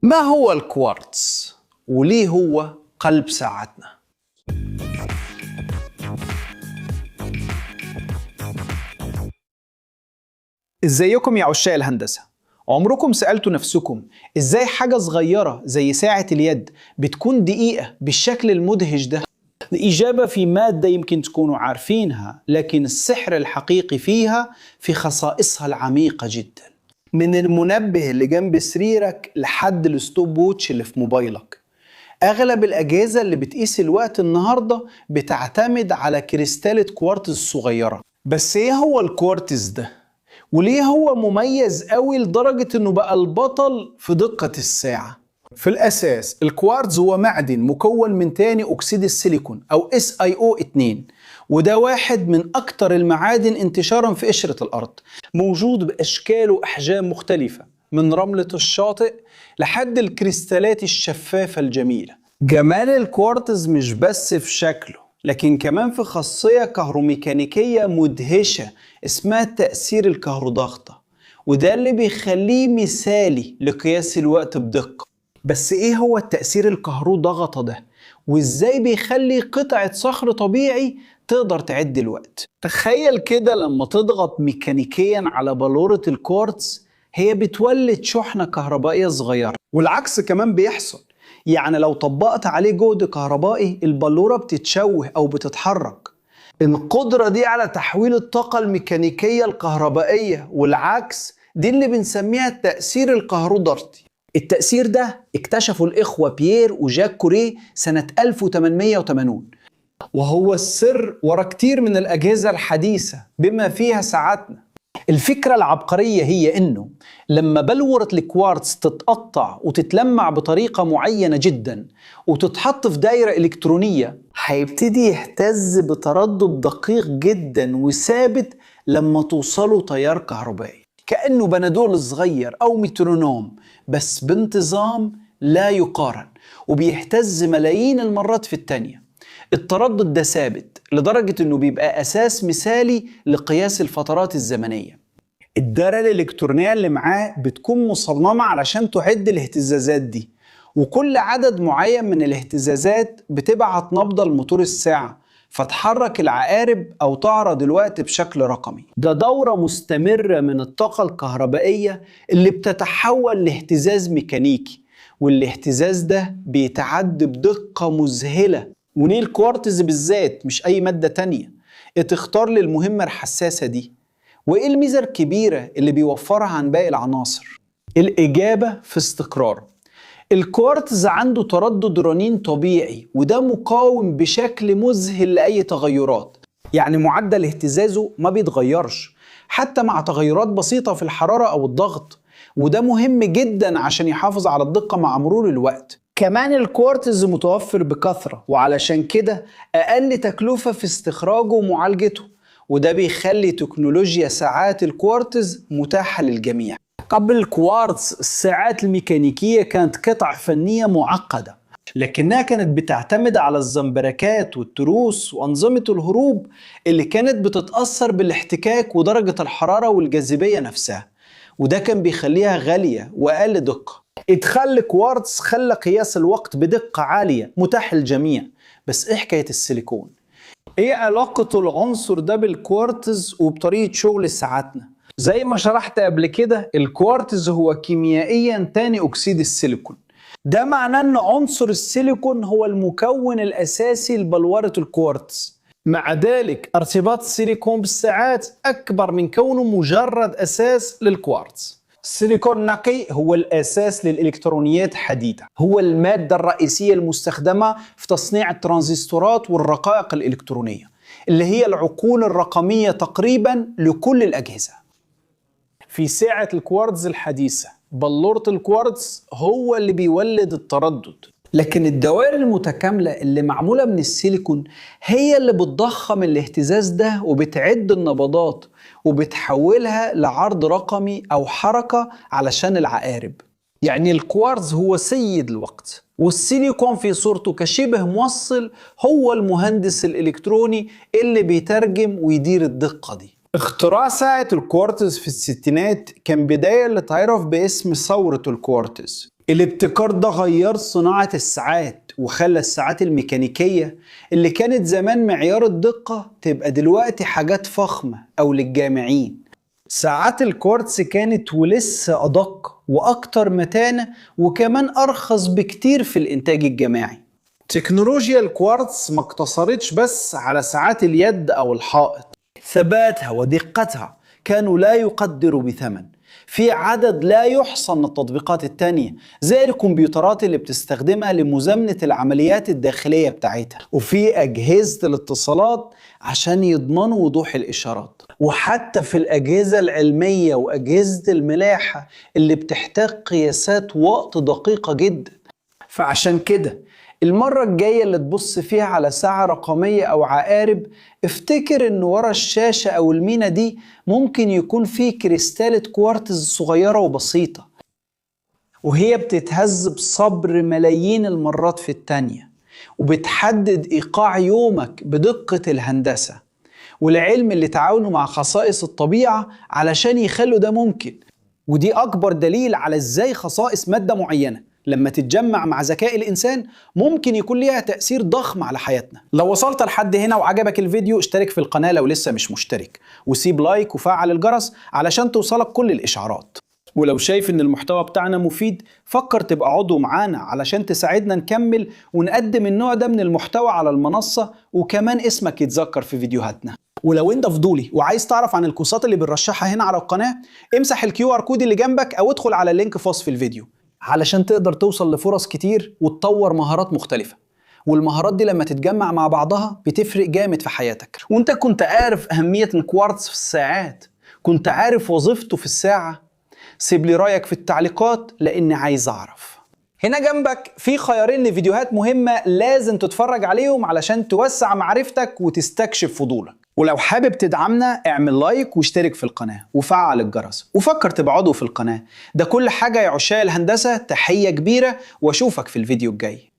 ما هو الكوارتز؟ وليه هو قلب ساعتنا؟ ازيكم يا عشاق الهندسة؟ عمركم سألتوا نفسكم ازاي حاجة صغيرة زي ساعة اليد بتكون دقيقة بالشكل المدهش ده؟ الإجابة في مادة يمكن تكونوا عارفينها، لكن السحر الحقيقي فيها في خصائصها العميقة جدا. من المنبه اللي جنب سريرك لحد الستوب ووتش اللي في موبايلك، أغلب الأجهزة اللي بتقيس الوقت النهاردة بتعتمد على كريستالة كوارتز صغيرة. بس إيه هو الكوارتز ده؟ وليه هو مميز قوي لدرجة إنه بقى البطل في دقة الساعة؟ في الأساس الكوارتز هو معدن مكون من تاني أكسيد السيليكون أو SiO2، وده واحد من أكتر المعادن انتشارا في قشرة الأرض، موجود بأشكال وأحجام مختلفة من رملة الشاطئ لحد الكريستالات الشفافة الجميلة. جمال الكوارتز مش بس في شكله، لكن كمان في خاصية كهروميكانيكية مدهشة اسمها التأثير الكهروضغطة، وده اللي بيخليه مثالي لقياس الوقت بدقة. بس ايه هو التأثير الكهروضغطة ده؟ وازاي بيخلي قطعة صخر طبيعي تقدر تعد الوقت؟ تخيل كده لما تضغط ميكانيكيا على بلورة الكوارتز هي بتولد شحنة كهربائية صغيرة، والعكس كمان بيحصل. يعني لو طبقت عليه جهد كهربائي البلورة بتتشوه أو بتتحرك. القدرة دي على تحويل الطاقة الميكانيكية الكهربائية والعكس دي اللي بنسميها التأثير الكهروضغطي. التأثير ده اكتشفه الإخوة بيير وجاك كوريه سنة 1880، وهو السر ورا كتير من الأجهزة الحديثة بما فيها ساعاتنا. الفكرة العبقرية هي إنه لما بلورة الكوارتز تتقطع وتتلمع بطريقة معينة جدا وتتحط في دائرة إلكترونية، هيبتدي يهتز بتردد دقيق جدا وثابت لما توصله تيار كهربائي، كأنه بنادول صغير أو مترونوم، بس بانتظام لا يقارن، وبيهتز ملايين المرات في الثانية. التردد ده ثابت لدرجة انه بيبقى اساس مثالي لقياس الفترات الزمنية. الدارة الالكترونية اللي معاه بتكون مصممة علشان تعد الاهتزازات دي، وكل عدد معين من الاهتزازات بتبعت نبضة لموتور الساعة فتحرك العقارب او تعرض الوقت بشكل رقمي. ده دورة مستمرة من الطاقة الكهربائية اللي بتتحول لاهتزاز ميكانيكي، والاهتزاز ده بيتعد بدقة مذهلة. وليه الكوارتز بالذات مش أي مادة تانية تختار للمهمة الحساسة دي؟ وإيه الميزة الكبيرة اللي بيوفرها عن باقي العناصر؟ الإجابة في استقرار. الكوارتز عنده تردد رنين طبيعي، وده مقاوم بشكل مذهل لأي تغيرات. يعني معدل اهتزازه ما بيتغيرش حتى مع تغيرات بسيطة في الحرارة أو الضغط، وده مهم جدا عشان يحافظ على الدقة مع مرور الوقت. كمان الكوارتز متوفر بكثرة، وعلشان كده أقل تكلفة في استخراجه ومعالجته، وده بيخلي تكنولوجيا ساعات الكوارتز متاحة للجميع. قبل الكوارتز الساعات الميكانيكية كانت قطع فنية معقدة، لكنها كانت بتعتمد على الزمبركات والتروس وأنظمة الهروب اللي كانت بتتأثر بالاحتكاك ودرجة الحرارة والجاذبية نفسها، وده كان بيخليها غالية وأقل دقة. ادخال الكوارتز خلى قياس الوقت بدقة عالية متاح للجميع. بس ايه حكاية السيليكون؟ ايه علاقة العنصر ده بالكوارتز وبطريقة شغل ساعاتنا؟ زي ما شرحت قبل كده، الكوارتز هو كيميائيا تاني أكسيد السيليكون. ده معناه ان عنصر السيليكون هو المكون الأساسي لبلورة الكوارتز. مع ذلك ارتباط السيليكون بالساعات أكبر من كونه مجرد أساس للكوارتز. السيليكون النقي هو الأساس للإلكترونيات الحديثة، هو المادة الرئيسية المستخدمة في تصنيع الترانزستورات والرقائق الإلكترونية اللي هي العقول الرقمية تقريبا لكل الأجهزة. في ساعة الكوارتز الحديثة بلورة الكوارتز هو اللي بيولد التردد، لكن الدوائر المتكاملة اللي معمولة من السيليكون هي اللي بتضخم الاهتزاز ده وبتعد النبضات وبتحولها لعرض رقمي أو حركة علشان العقارب. يعني الكوارتز هو سيد الوقت، والسيليكون في صورته كشبه موصل هو المهندس الإلكتروني اللي بيترجم ويدير الدقة دي. اختراع ساعة الكوارتز في الستينات كان بداية اللي تعرف باسم ثورة الكوارتز. الابتكار ده غير صناعة الساعات وخلى الساعات الميكانيكية اللي كانت زمان معيار الدقة تبقى دلوقتي حاجات فخمة أو للجامعين. ساعات الكوارتز كانت ولسه أدق وأكتر متانة وكمان أرخص بكتير في الإنتاج الجماعي. تكنولوجيا الكوارتز ما اقتصرتش بس على ساعات اليد أو الحائط، ثباتها ودقتها كانوا لا يقدروا بثمن. في عدد لا يحصى من التطبيقات التانية زي الكمبيوترات اللي بتستخدمها لمزامنة العمليات الداخلية بتاعتها، وفي أجهزة الاتصالات عشان يضمنوا وضوح الإشارات، وحتى في الأجهزة العلمية وأجهزة الملاحة اللي بتحتاج قياسات وقت دقيقة جدا. فعشان كده المرة الجاية اللي تبص فيها على ساعة رقمية أو عقارب، افتكر إن ورا الشاشة أو المينا دي ممكن يكون فيه كريستالة كوارتز صغيرة وبسيطة، وهي بتتهز بصبر ملايين المرات في التانية، وبتحدد إيقاع يومك بدقة الهندسة والعلم اللي تعاونوا مع خصائص الطبيعة علشان يخلوا ده ممكن. ودي أكبر دليل على إزاي خصائص مادة معينة لما تتجمع مع ذكاء الإنسان ممكن يكون ليها تأثير ضخم على حياتنا. لو وصلت لحد هنا وعجبك الفيديو اشترك في القناة لو لسه مش مشترك، وسيب لايك وفعل الجرس علشان توصلك كل الإشعارات. ولو شايف إن المحتوى بتاعنا مفيد فكر تبقى عضو معانا علشان تساعدنا نكمل ونقدم النوع ده من المحتوى على المنصة، وكمان اسمك يتذكر في فيديوهاتنا. ولو انت فضولي وعايز تعرف عن الكورسات اللي بنرشحها هنا على القناة، امسح الQR كود اللي جنبك او ادخل على اللينك في وصف الفيديو علشان تقدر توصل لفرص كتير وتطور مهارات مختلفة. والمهارات دي لما تتجمع مع بعضها بتفرق جامد في حياتك. وانت كنت عارف أهمية الكوارتز في الساعات؟ كنت عارف وظيفته في الساعة؟ سيب لي رأيك في التعليقات لأني عايز أعرف. هنا جنبك في خيارين لفيديوهات مهمة لازم تتفرج عليهم علشان توسع معرفتك وتستكشف فضولك. ولو حابب تدعمنا اعمل لايك واشترك في القناة وفعل الجرس وفكر تبقى عضو في القناة. ده كل حاجة يا عشاق الهندسة، تحية كبيرة واشوفك في الفيديو الجاي.